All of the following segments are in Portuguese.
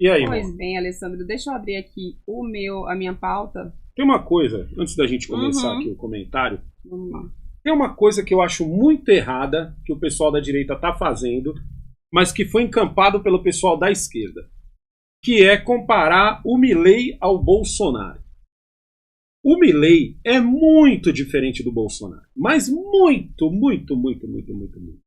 E aí, Pois amor? bem, Alessandro, deixa eu abrir aqui a minha pauta. Tem uma coisa, antes da gente começar aqui Uhum. o comentário, Vamos lá. tem uma coisa que eu acho muito errada que o pessoal da direita tá fazendo, mas que foi encampado pelo pessoal da esquerda, que é comparar o Milei ao Bolsonaro. O Milei é muito diferente do Bolsonaro, mas muito, muito, muito, muito, muito, muito.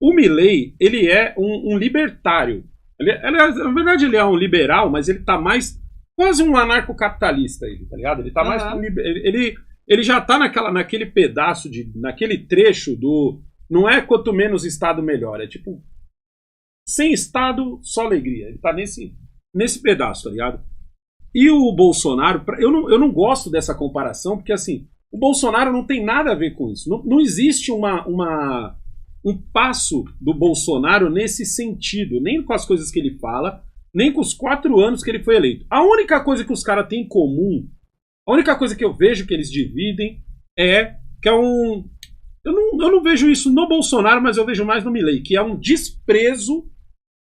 O Milei, ele é um libertário. Na verdade, ele é um liberal, mas ele tá mais quase um anarcocapitalista, ele, tá ligado? Ele tá mais Aham. ele já tá naquele pedaço naquele trecho do não é quanto menos Estado melhor, é tipo sem Estado só alegria. Ele tá nesse pedaço, tá ligado? E o Bolsonaro, eu não gosto dessa comparação, porque assim, o Bolsonaro não tem nada a ver com isso. Não existe um passo do Bolsonaro nesse sentido, nem com as coisas que ele fala, nem com os 4 anos que ele foi eleito. A única coisa que os caras têm em comum, a única coisa que eu vejo que eles dividem é que é um. Eu não vejo isso no Bolsonaro, mas eu vejo mais no Milei, que é um desprezo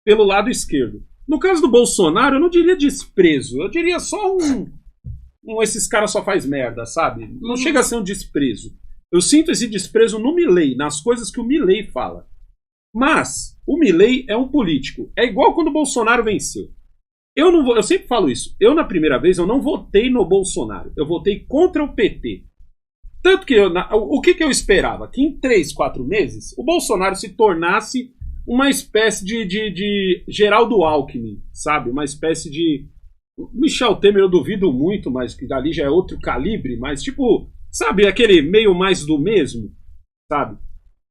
pelo lado esquerdo. No caso do Bolsonaro, eu não diria desprezo, eu diria só esses caras só faz merda, sabe? Não chega a ser um desprezo. Eu sinto esse desprezo no Milei, nas coisas que o Milei fala. Mas o Milei é um político. É igual quando o Bolsonaro venceu. Eu sempre falo isso. Eu, na primeira vez, eu não votei no Bolsonaro. Eu votei contra o PT. Tanto que o que eu esperava? Que em 3, 4 meses o Bolsonaro se tornasse uma espécie de Geraldo Alckmin, sabe? Uma espécie de. Michel Temer eu duvido muito, mas que dali já é outro calibre, mas tipo, sabe, aquele meio mais do mesmo, sabe?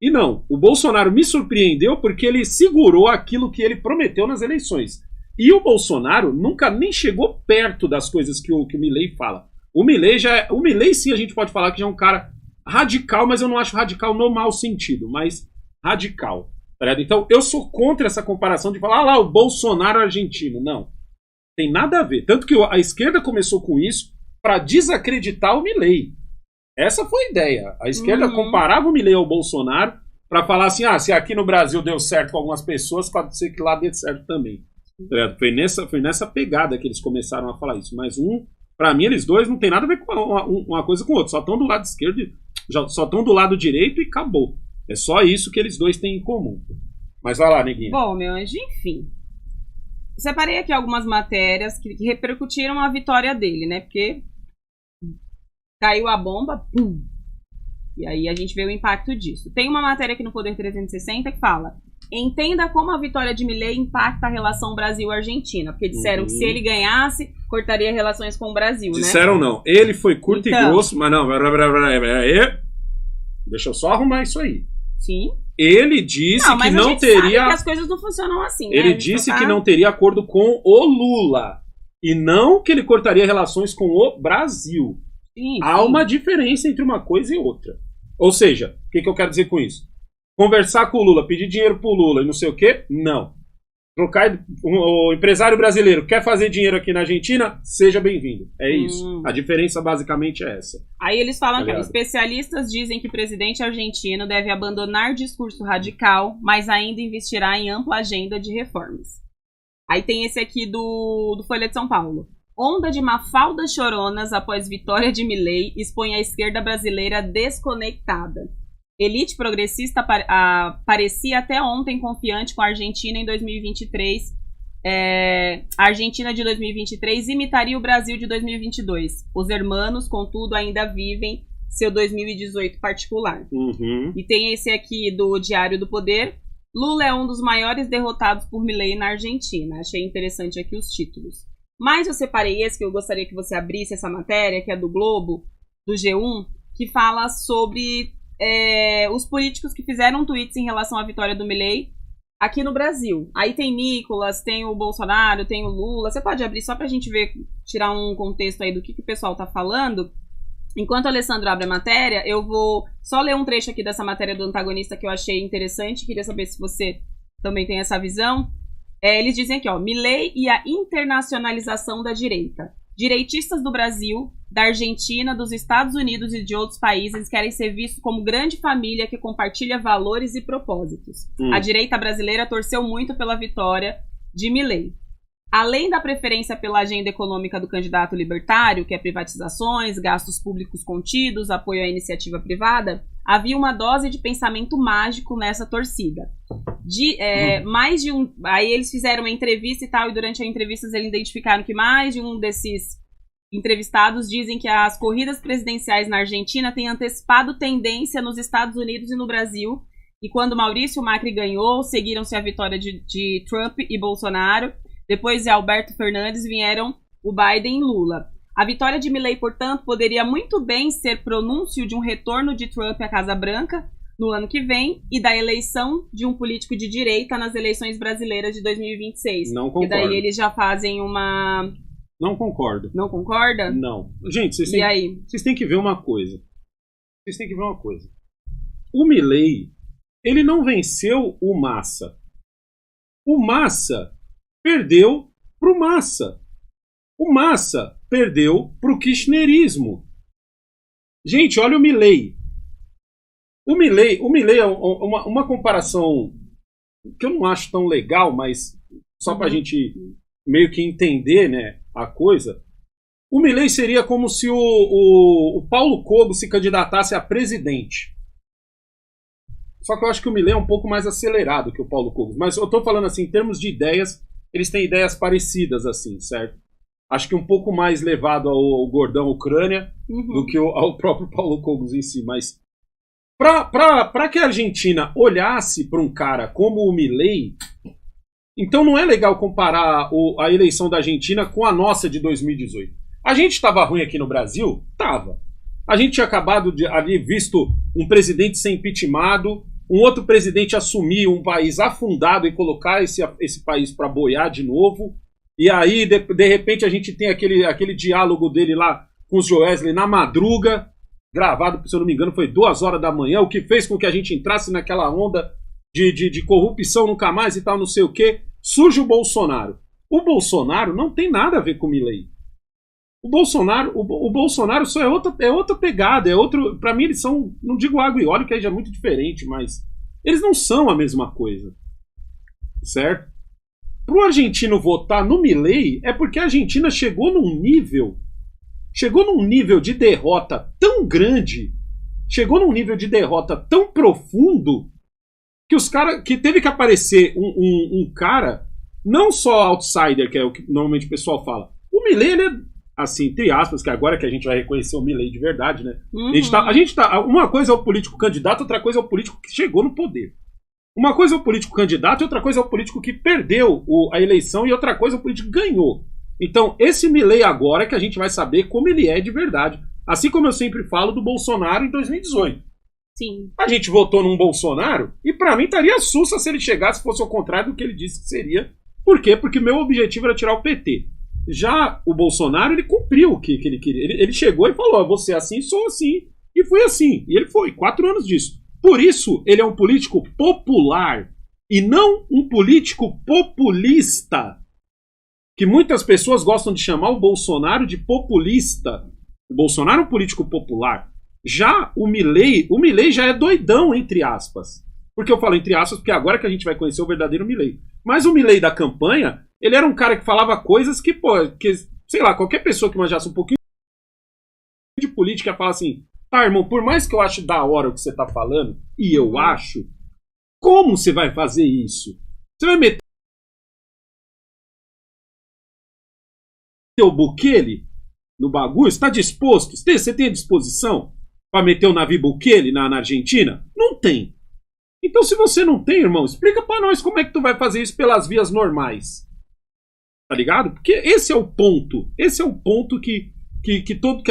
E não, o Bolsonaro me surpreendeu porque ele segurou aquilo que ele prometeu nas eleições. E o Bolsonaro nunca nem chegou perto das coisas que o Milei fala. O Milei sim a gente pode falar que já é um cara radical, mas eu não acho radical no mau sentido, mas radical. Tá, então eu sou contra essa comparação de falar, ah lá, o Bolsonaro argentino. Não, tem nada a ver. Tanto que a esquerda começou com isso para desacreditar o Milei. Essa foi a ideia. A esquerda comparava o Milei ao Bolsonaro para falar assim, ah, se aqui no Brasil deu certo com algumas pessoas, pode ser que lá dê certo também. Foi nessa pegada que eles começaram a falar isso. Mas para mim, eles dois não tem nada a ver com uma coisa com o outro. Só estão do lado esquerdo, só estão do lado direito e acabou. É só isso que eles dois têm em comum. Mas vai lá, neguinha. Bom, meu anjo, enfim. Separei aqui algumas matérias que repercutiram a vitória dele, né? Porque caiu a bomba, pum! E aí a gente vê o impacto disso. Tem uma matéria aqui no Poder 360 que fala: entenda como a vitória de Milei impacta a relação Brasil-Argentina. Porque disseram que se ele ganhasse, cortaria relações com o Brasil, Disseram né? não. Ele foi curto Então. e grosso, mas não. Deixa eu só arrumar isso aí. Sim. Ele disse Não, mas que a não gente teria. sabe que as coisas não funcionam assim, né? Ele disse que não teria acordo com o Lula. E não que ele cortaria relações com o Brasil. Sim, Há sim. uma diferença entre uma coisa e outra. Ou seja, o que eu quero dizer com isso? Conversar com o Lula, pedir dinheiro pro Lula e não sei o quê? Não. O empresário brasileiro quer fazer dinheiro aqui na Argentina? Seja bem-vindo. É isso. A diferença basicamente é essa. Aí eles falam que Aliado. Especialistas dizem que o presidente argentino deve abandonar discurso radical, mas ainda investirá em ampla agenda de reformas. Aí tem esse aqui do Folha de São Paulo. Onda de mafaldas choronas após vitória de Milei expõe a esquerda brasileira desconectada. Elite progressista parecia até ontem confiante com a Argentina em 2023. A Argentina de 2023 imitaria o Brasil de 2022. Os hermanos, contudo, ainda vivem seu 2018 particular. E tem esse aqui do Diário do Poder. Lula é um dos maiores derrotados por Milei na Argentina. Achei interessante aqui os títulos. Mas eu separei esse que eu gostaria que você abrisse essa matéria, que é do Globo, do G1, que fala sobre os políticos que fizeram tweets em relação à vitória do Milei aqui no Brasil. Aí tem Nicolas, tem o Bolsonaro, tem o Lula. Você pode abrir só pra gente ver, tirar um contexto aí do que o pessoal tá falando. Enquanto o Alessandro abre a matéria, eu vou só ler um trecho aqui dessa matéria do antagonista que eu achei interessante. Queria saber se você também tem essa visão. Eles dizem aqui, ó, Milei e a internacionalização da direita. Direitistas do Brasil, da Argentina, dos Estados Unidos e de outros países querem ser vistos como grande família que compartilha valores e propósitos. A direita brasileira torceu muito pela vitória de Milei. Além da preferência pela agenda econômica do candidato libertário, que é privatizações, gastos públicos contidos, apoio à iniciativa privada, havia uma dose de pensamento mágico nessa torcida. Aí eles fizeram uma entrevista e tal, e durante a entrevista eles identificaram que mais de um desses entrevistados dizem que as corridas presidenciais na Argentina têm antecipado tendência nos Estados Unidos e no Brasil, e quando Maurício Macri ganhou, seguiram-se a vitória de Trump e Bolsonaro. Depois de Alberto Fernandes vieram o Biden e Lula. A vitória de Milei, portanto, poderia muito bem ser pronúncio de um retorno de Trump à Casa Branca no ano que vem e da eleição de um político de direita nas eleições brasileiras de 2026. Não concordo. E daí eles já fazem uma... Não concordo. Não concorda? Não. Gente, vocês têm que ver uma coisa. O Milei, ele não venceu o Massa. O Massa perdeu pro Massa. O Massa perdeu pro kirchnerismo. Gente, olha o Milei. O Milei é uma comparação que eu não acho tão legal, mas só pra gente meio que entender, né, a coisa. O Milei seria como se o Paulo Cogos se candidatasse a presidente. Só que eu acho que o Milei é um pouco mais acelerado que o Paulo Cogos. Mas eu tô falando assim, em termos de ideias, eles têm ideias parecidas, assim, certo? Acho que um pouco mais levado ao gordão Ucrânia do que ao próprio Paulo Cogos em si. Mas para que a Argentina olhasse para um cara como o Milei, então não é legal comparar a eleição da Argentina com a nossa de 2018. A gente estava ruim aqui no Brasil? Tava. A gente tinha acabado de ali visto um presidente ser impeachmentado, um outro presidente assumir um país afundado e colocar esse país para boiar de novo. E aí, de repente, a gente tem aquele diálogo dele lá com os Joesley na madruga, gravado, se eu não me engano, foi 2 horas da manhã, o que fez com que a gente entrasse naquela onda de corrupção nunca mais e tal, não sei o quê. Surge o Bolsonaro. O Bolsonaro não tem nada a ver com o Milei. O Bolsonaro só é outra pegada, é outro. Pra mim, eles são, não digo água e óleo, que aí já é muito diferente, mas eles não são a mesma coisa. Certo? Pro argentino votar no Milei é porque a Argentina chegou num nível de derrota tão grande, chegou num nível de derrota tão profundo, que teve que aparecer um cara, não só outsider, que é o que normalmente o pessoal fala. O Milei, ele é, assim, entre aspas, que agora que a gente vai reconhecer o Milei de verdade, né? A gente tá, uma coisa é o político candidato, outra coisa é o político que chegou no poder. Uma coisa é o político candidato e outra coisa é o político que perdeu a eleição e outra coisa é o político que ganhou. Então, esse Milei agora é que a gente vai saber como ele é de verdade. Assim como eu sempre falo do Bolsonaro em 2018. Sim. A gente votou num Bolsonaro e pra mim estaria sussa se ele chegasse e fosse ao contrário do que ele disse que seria. Por quê? Porque meu objetivo era tirar o PT. Já o Bolsonaro, ele cumpriu o que ele queria. Ele chegou e falou, você é assim, sou assim. E foi assim. E ele foi, 4 anos disso. Por isso, ele é um político popular e não um político populista. Que muitas pessoas gostam de chamar o Bolsonaro de populista. O Bolsonaro é um político popular. Já o Milei já é doidão, entre aspas. Porque eu falo entre aspas, porque agora que a gente vai conhecer o verdadeiro Milei. Mas o Milei da campanha, ele era um cara que falava coisas que, sei lá, qualquer pessoa que manjasse um pouquinho de política fala assim, tá, irmão, por mais que eu ache da hora o que você tá falando, e eu acho, como você vai fazer isso? Você vai meter o Bukele no bagulho? Você tá disposto? Você tem a disposição para meter o navio Bukele na Argentina? Não tem. Então, se você não tem, irmão, explica pra nós como é que tu vai fazer isso pelas vias normais. Tá ligado? Porque esse é o ponto. Esse é o ponto que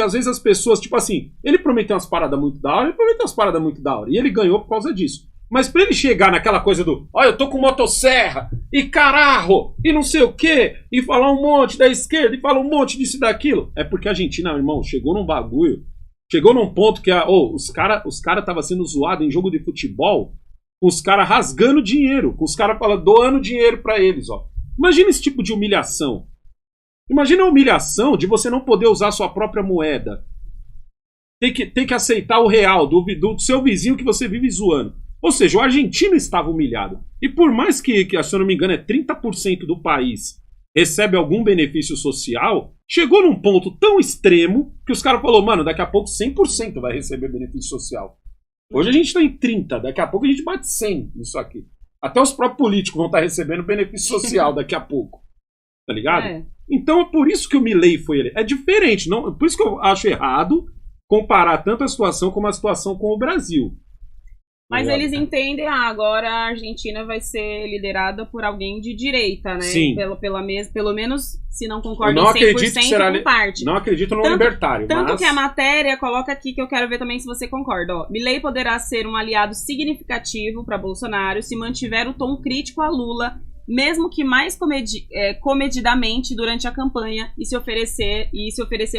às vezes as pessoas, tipo assim, ele prometeu umas paradas muito da hora, e ele ganhou por causa disso. Mas pra ele chegar naquela coisa do, ó, eu tô com motosserra, e caralho, e não sei o quê, e falar um monte da esquerda, e falar um monte disso e daquilo, é porque a Argentina, irmão, chegou num bagulho, chegou num ponto que os cara tava sendo zoado em jogo de futebol, com os caras rasgando dinheiro, com os caras doando dinheiro pra eles, ó. Imagina esse tipo de humilhação. Imagina a humilhação de você não poder usar sua própria moeda. Tem que aceitar o real do seu vizinho que você vive zoando. Ou seja, o argentino estava humilhado. E por mais que se eu não me engano, é 30% do país recebe algum benefício social, chegou num ponto tão extremo que os caras falaram, mano, daqui a pouco 100% vai receber benefício social. Hoje a gente tá em 30%, daqui a pouco a gente bate 100% nisso aqui. Até os próprios políticos vão estar recebendo benefício social daqui a pouco. Tá ligado? É. Então é por isso que o Milei foi eleito. É diferente, não, por isso que eu acho errado comparar tanto a situação como a situação com o Brasil. Mas eles entendem, agora a Argentina vai ser liderada por alguém de direita, né? Sim. Pelo menos, se não concordam Eu não 100% acredito que será com parte. Não acredito no libertário. Tanto mas... que a matéria coloca aqui, que eu quero ver também se você concorda. Ó, Milei poderá ser um aliado significativo para Bolsonaro se mantiver o tom crítico a Lula, mesmo que mais comedidamente durante a campanha e se oferecer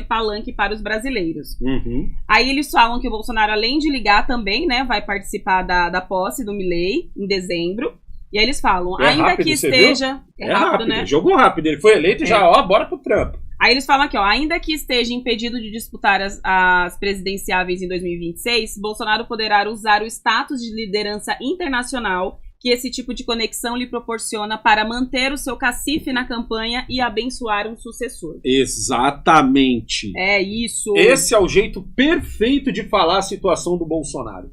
palanque para os brasileiros. Uhum. Aí eles falam que o Bolsonaro, além de ligar também, né, vai participar da posse do Milei em dezembro. E aí eles falam, ainda rápido, que esteja... É rápido, né? Jogou rápido. Ele foi eleito e já, bora pro Trump. Aí eles falam aqui, ainda que esteja impedido de disputar as presidenciáveis em 2026, Bolsonaro poderá usar o status de liderança internacional que esse tipo de conexão lhe proporciona para manter o seu cacife na campanha e abençoar um sucessor. Exatamente. É isso. Esse é o jeito perfeito de falar a situação do Bolsonaro.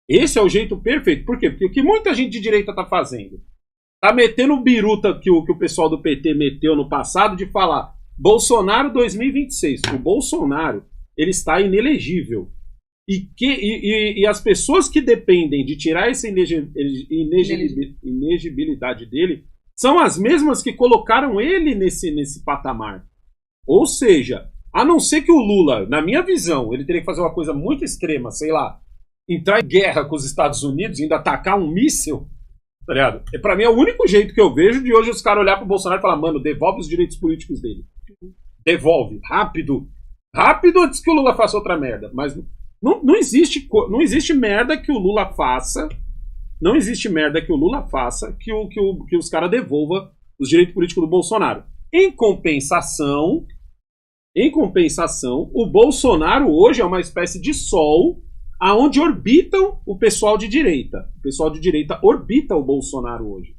Esse é o jeito perfeito. Por quê? Porque o que muita gente de direita tá fazendo? Tá metendo o biruta que o pessoal do PT meteu no passado de falar Bolsonaro 2026. O Bolsonaro, ele está inelegível. E as pessoas que dependem de tirar essa inegibilidade dele são as mesmas que colocaram ele nesse patamar. Ou seja, a não ser que o Lula, na minha visão, ele teria que fazer uma coisa muito extrema, sei lá, entrar em guerra com os Estados Unidos e ainda atacar um míssil, tá ligado? Pra mim é o único jeito que eu vejo de hoje os caras olhar pro Bolsonaro e falar, mano, devolve os direitos políticos dele. Devolve, rápido. Rápido antes que o Lula faça outra merda. Mas não existe merda que o Lula faça. Não existe merda que o Lula faça que os caras devolvam os direitos políticos do Bolsonaro. Em compensação, o Bolsonaro hoje é uma espécie de sol aonde orbitam o pessoal de direita. O pessoal de direita orbita o Bolsonaro hoje.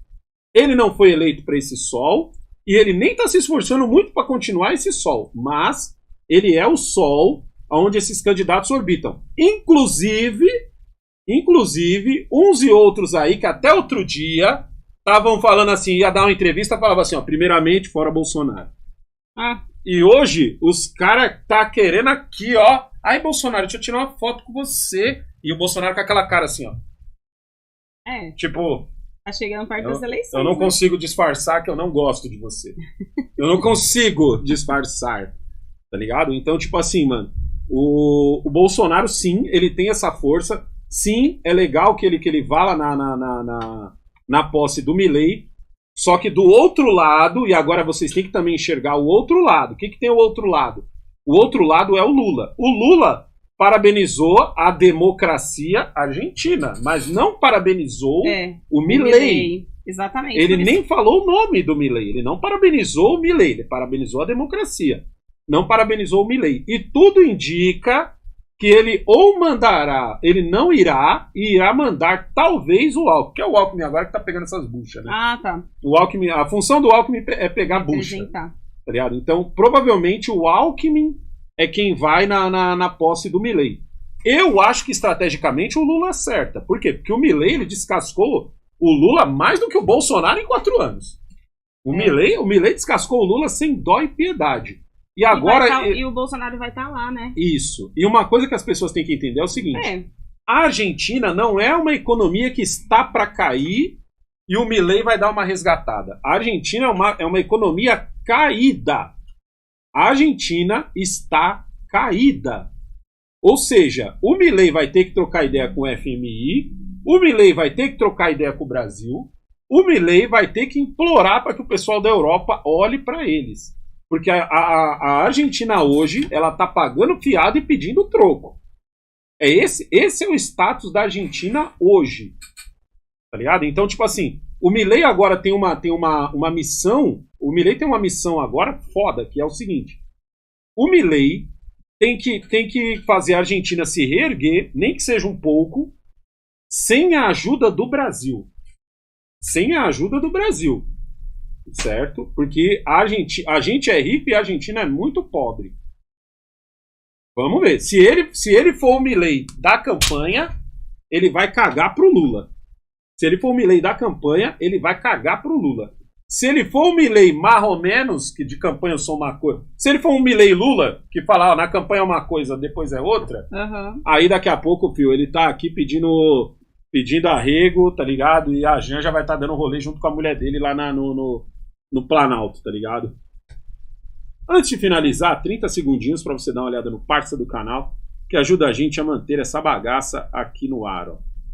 Ele não foi eleito para esse sol e ele nem está se esforçando muito para continuar esse sol, mas ele é o sol onde esses candidatos orbitam. Inclusive, uns e outros aí que até outro dia estavam falando assim, ia dar uma entrevista, falava assim, ó, primeiramente, fora Bolsonaro. E hoje, os caras tá querendo aqui, ó, aí Bolsonaro, deixa eu tirar uma foto com você. E o Bolsonaro com aquela cara assim, ó. Tipo... Tá chegando perto das eleições. Eu não consigo disfarçar que eu não gosto de você. Eu não consigo disfarçar. Tá ligado? Então, tipo assim, mano, o Bolsonaro, sim, ele tem essa força. Sim, é legal que ele vá lá na posse do Milei. Só que do outro lado, e agora vocês têm que também enxergar o outro lado. O que tem o outro lado? O outro lado é o Lula. O Lula parabenizou a democracia argentina, mas não parabenizou o Milei. Exatamente. Ele nem falou o nome do Milei. Ele não parabenizou o Milei. Ele parabenizou a democracia. Não parabenizou o Milei. E tudo indica que ele ou mandará, ele não irá, e irá mandar talvez o Alckmin, que é o Alckmin agora que tá pegando essas buchas, né? Tá. O Alckmin, a função do Alckmin é pegar bucha. Tá ligado? Então, provavelmente o Alckmin é quem vai na posse do Milei. Eu acho que estrategicamente o Lula acerta. Por quê? Porque o Milei, ele descascou o Lula mais do que o Bolsonaro em 4 anos. O Milei descascou o Lula sem dó e piedade. E agora... E o Bolsonaro vai estar lá, né? Isso. E uma coisa que as pessoas têm que entender é o seguinte. A Argentina não é uma economia que está para cair e o Milei vai dar uma resgatada. A Argentina é uma economia caída. A Argentina está caída. Ou seja, o Milei vai ter que trocar ideia com o FMI, o Milei vai ter que trocar ideia com o Brasil, o Milei vai ter que implorar para que o pessoal da Europa olhe para eles. Porque a Argentina hoje, ela está pagando fiado e pedindo troco. Esse é o status da Argentina hoje. Tá ligado? Então, tipo assim, o Milei agora tem uma missão. O Milei tem uma missão agora foda, que é o seguinte. O Milei tem que fazer a Argentina se reerguer, nem que seja um pouco, sem a ajuda do Brasil. Sem a ajuda do Brasil. certo? Porque a gente é rico e a Argentina é muito pobre. Vamos ver. Se ele for o Milei da campanha, ele vai cagar pro Lula. Se ele for o Milei da campanha, ele vai cagar pro Lula. Se ele for o Milei mais ou menos, que de campanha eu sou uma coisa. Se ele for um Milei Lula, que fala, na campanha é uma coisa, depois é outra, aí daqui a pouco, filho, ele tá aqui pedindo arrego, tá ligado? E a Janja vai estar dando rolê junto com a mulher dele lá no Planalto, tá ligado? Antes de finalizar, 30 segundinhos para você dar uma olhada no parça do canal, que ajuda a gente a manter essa bagaça aqui no ar, ó.